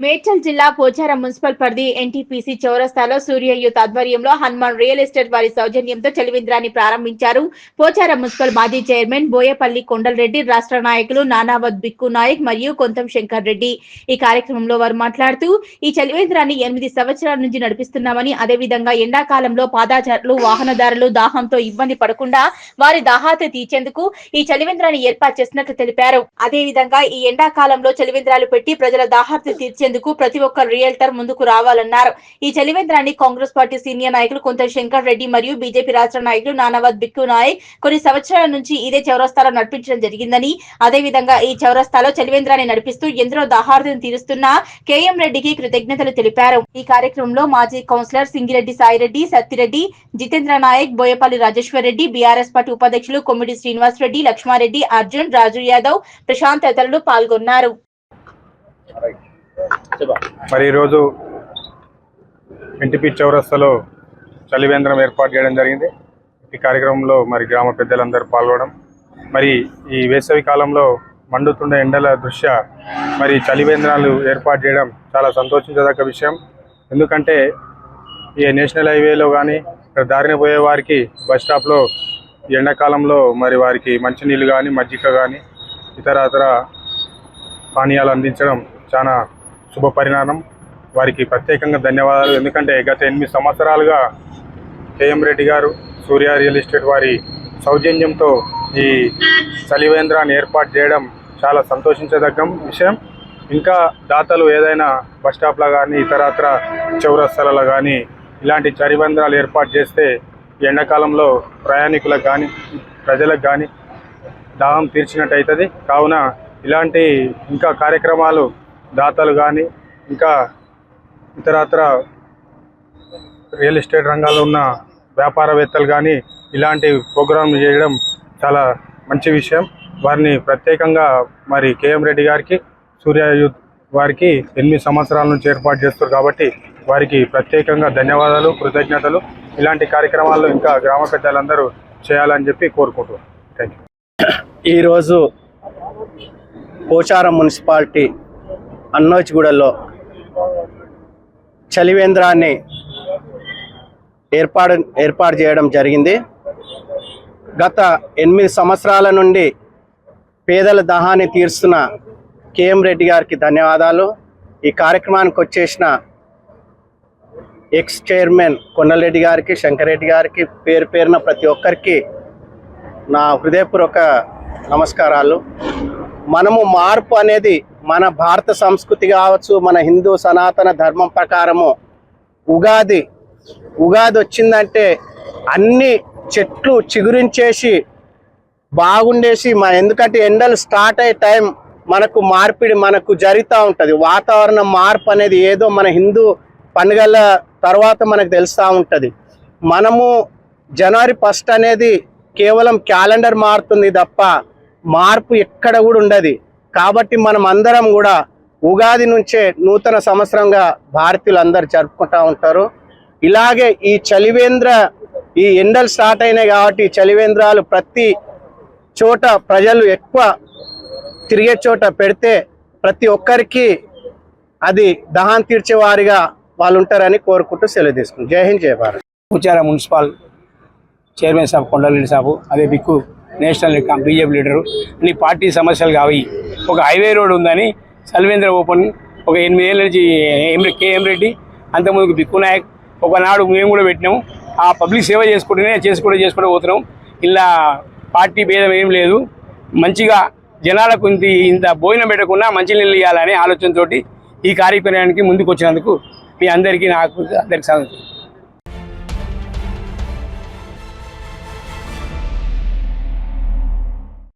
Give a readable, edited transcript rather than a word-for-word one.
మేడ్చల్ జిల్లా పోచారం మున్సిపల్ పరిధి ఎన్టీపీసీ చౌరస్తాలో సూర్య యూత్ ఆధ్వర్యంలో హనుమాన్ రియల్ ఎస్టేట్ వారి సౌజన్యంతో చలివేంద్రాన్ని ప్రారంభించారు. పోచారం మున్సిపల్ మాజీ చైర్మన్ బోయపల్లి కొండలరెడ్డి, రాష్ట్ర నాయకులు నానావత్ బిక్కు నాయక్ మరియు కొంతం శంకర్ రెడ్డి. ఈ కార్యక్రమంలో వారు మాట్లాడుతూ ఈ చలివేంద్రాన్ని 8 సంవత్సరాల నుంచి నడిపిస్తున్నామని, అదేవిధంగా ఎండాకాలంలో పాదాచారులు, వాహనదారులు దాహంతో ఇబ్బంది పడకుండా వారి దాహార్తి తీర్చేందుకు ఈ చలివేంద్రాన్ని ఏర్పాటు చేసినట్లు తెలిపారు. అదేవిధంగా ఈ ఎండాకాలంలో చలివేంద్రాలు పెట్టి ప్రజల దాహార్తి తీర్చేందుకు ప్రతి ఒక్క రియల్టర్ ముందుకు రావాలన్నారు. ఈ చలివేంద్రాన్ని కాంగ్రెస్ పార్టీ సీనియర్ నాయకులు కొంత శంకర్ రెడ్డి మరియు బీజేపీ రాష్ట్ర నాయకులు నానావత్ బిక్కు నాయక్ కొన్ని సంవత్సరాల నుంచి ఇదే చౌరస్తాలో నడిపించడం జరిగిందని, అదేవిధంగా ఈ చౌరస్తాలో చలివేంద్రాన్ని నడిపిస్తూ ఎందరో దాహార్తిని తీరుస్తున్న కేఎం రెడ్డికి కృతజ్ఞతలు తెలిపారు. ఈ కార్యక్రమంలో మాజీ councillor Singireddy Saireddy, Sattireddy, Jitendra Nayak, Boyapalli Rajeshwar Reddy, BRS party ఉపాధ్యక్షులు కొమ్మిడి శ్రీనివాస్ రెడ్డి, లక్ష్మారెడ్డి, అర్జున్, రాజు యాదవ్, ప్రశాంత్ తదితరులు పాల్గొన్నారు. మరి ఈరోజు ఎన్టీపీ చౌరస్తాలో చలివేంద్రం ఏర్పాటు చేయడం జరిగింది. ఈ కార్యక్రమంలో మరి గ్రామ పెద్దలందరూ పాల్గొనడం, మరి ఈ వేసవి కాలంలో మండుతుండే ఎండల దృష్ట్యా మరి చలివేంద్రాలు ఏర్పాటు చేయడం చాలా సంతోషించదగ్గ విషయం. ఎందుకంటే ఈ నేషనల్ హైవేలో కానీ దారిన పోయే వారికి బస్ స్టాప్లో ఎండాకాలంలో మరి వారికి మంచినీళ్ళు కానీ, మజ్జిగ కానీ, ఇతర పానీయాలు అందించడం చాలా శుభ పరిణామం. వారికి ప్రత్యేకంగా ధన్యవాదాలు. ఎందుకంటే గత 8 సంవత్సరాలుగా కేఎం రెడ్డి గారు, సూర్య రియల్ ఎస్టేట్ వారి సౌజన్యంతో ఈ చలివేంద్రాన్ని ఏర్పాటు చేయడం చాలా సంతోషించదగ్గ విషయం. ఇంకా దాతలు ఏదైనా బస్ స్టాప్లో కానీ, ఇతరత్ర చౌరస్తాలలో కానీ ఇలాంటి చలివేంద్రాలు ఏర్పాటు చేస్తే ఎండాకాలంలో ప్రయాణికులకు కానీ, ప్రజలకు కానీ దాహం తీర్చినట్టు అవుతుంది. కావున ఇలాంటి ఇంకా కార్యక్రమాలు దాతలు కానీ, ఇంకా ఇతరత్ర రియల్ ఎస్టేట్ రంగాల్లో ఉన్న వ్యాపారవేత్తలు కానీ ఇలాంటి ప్రోగ్రాంలు చేయడం చాలా మంచి విషయం. వారిని ప్రత్యేకంగా మరి కేఎం రెడ్డి గారికి, సూర్య యూత్ వారికి 8 సంవత్సరాల నుంచి ఏర్పాటు చేస్తారు కాబట్టి వారికి ప్రత్యేకంగా ధన్యవాదాలు, కృతజ్ఞతలు. ఇలాంటి కార్యక్రమాలు ఇంకా గ్రామ పెద్దలందరూ చేయాలని చెప్పి కోరుకుంటున్నాను. Thank you. ఈరోజు పోచారం మున్సిపాలిటీ అన్నోచిగూడలో చలివేంద్రాన్ని ఏర్పాటు చేయడం జరిగింది. గత 8 సంవత్సరాల నుండి పేదల దాహాన్ని తీరుస్తున్న కేఎం రెడ్డి గారికి ధన్యవాదాలు. ఈ కార్యక్రమానికి వచ్చేసిన ఎక్స్ చైర్మన్ కొండలరెడ్డి గారికి, శంకర్ రెడ్డి గారికి పేరు పేరున ప్రతి ఒక్కరికి నా హృదయపూర్వక నమస్కారాలు. మనము మార్పు అనేది మన భారత సంస్కృతి కావచ్చు, మన హిందూ సనాతన ధర్మం ప్రకారము ఉగాది వచ్చిందంటే అన్ని చెట్లు చిగురించేసి బాగుండేసి ఎందుకంటే ఎండలు స్టార్ట్ అయ్యే టైం మనకు జరుగుతూ ఉంటుంది. వాతావరణ మార్పు అనేది ఏదో మన హిందూ పండుగల తర్వాత మనకు తెలుస్తూ ఉంటుంది. మనము జనవరి 1 అనేది కేవలం క్యాలెండర్ మారుతుంది తప్ప మార్పు ఎక్కడ కూడా ఉండదు. కాబట్టి మనం అందరం కూడా ఉగాది నుంచే నూతన సంవత్సరంగా భారతీయులు అందరూ జరుపుకుంటూ ఉంటారు. ఇలాగే ఈ ఎండలు స్టార్ట్ అయినాయి కాబట్టి చలివేంద్రాలు ప్రతి చోట ప్రజలు ఎక్కువ తిరిగే చోట పెడితే ప్రతి ఒక్కరికి అది దహాం తీర్చే వారిగా వాళ్ళు ఉంటారని కోరుకుంటూ సెలవు తీసుకుంటాం. జై హింద్, జై భారత్. పోచారం మున్సిపల్ చైర్మన్ సాబ్ కొండలరెడ్డి సాబు, అదే బిక్కు నేషనల్ బీజేపీ లీడరు అన్ని పార్టీ సమస్యలు కావి. ఒక హైవే రోడ్ ఉందని చలివేంద్ర ఓపెన్ ఒక 8 ఏళ్ళ నుంచి కేఎం రెడ్డి, అంతకుముందుకు బిక్కు నాయక్ ఒకనాడు మేము కూడా పెట్టినాము. ఆ పబ్లిక్ సేవ చేసుకుంటూ పోతున్నాం. ఇలా పార్టీ భేదం ఏం లేదు. మంచిగా జనాలకు ఇంత భోజనం పెట్టకుండా మంచినీళ్ళు ఇవ్వాలనే ఆలోచనతోటి ఈ కార్యక్రమానికి ముందుకు వచ్చినందుకు మీ అందరికీ అందరికీ